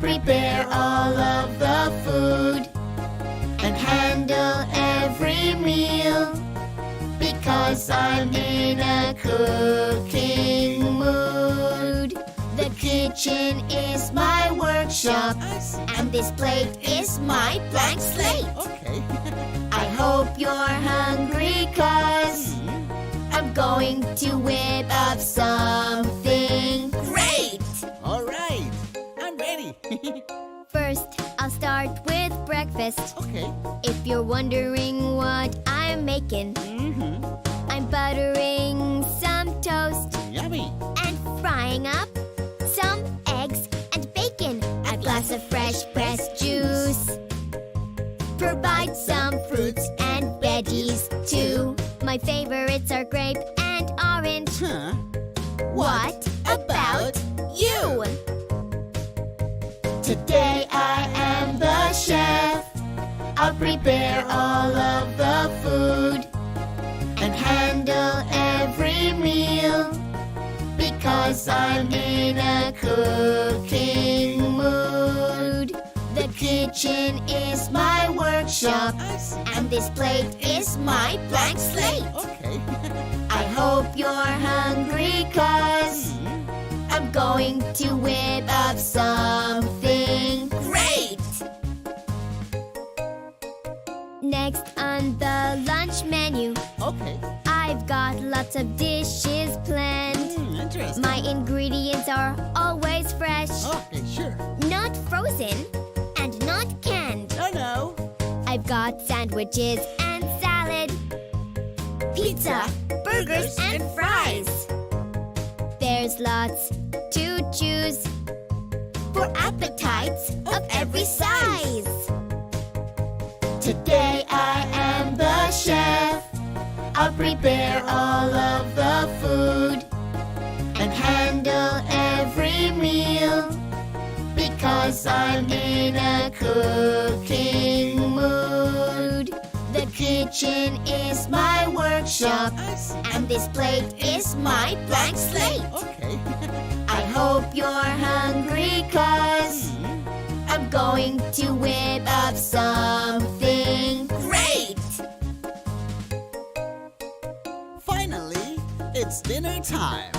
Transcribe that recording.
prepare all of the food and handle every meal, because I'm in a cooking mood. The kitchen is my workshop, and this plate is my blank slate. Okay. I hope you're hungry, 'cause I'm going to whip up something great. All right. I'm ready. First, I'll start with breakfast. Okay. If you're wondering what I'm making, I'm buttering some toast Yummy. and frying up some eggs and bacon. A glass of fresh pressed juice. Provide some fruits and veggies too. My favorites are grape and orange. Huh? What about you? Today I am the chef. I'll prepare all of the food and handle every meal, because I'm in a cooking mood. The kitchen is my workshop, and this plate is my blank slate. Okay. I hope you're hungry, 'cause I'm going to whip up something great. Next on the lunch menu, Okay. I've got lots of dishes planned. Interesting. My ingredients are always fresh, Okay, sure. not frozen, and not canned. Oh, no. I've got sandwiches and salad, pizza, burgers, and fries. There's lots to choose for appetites of every size. Today I am the chef. I'll prepare all of the food and handle every meal, because I'm in a cooking mood. The kitchen is my workshop, and this plate is my blank slate. Okay. I hope you're hungry, 'cause I'm going to whip up something great. Finally, it's dinner time.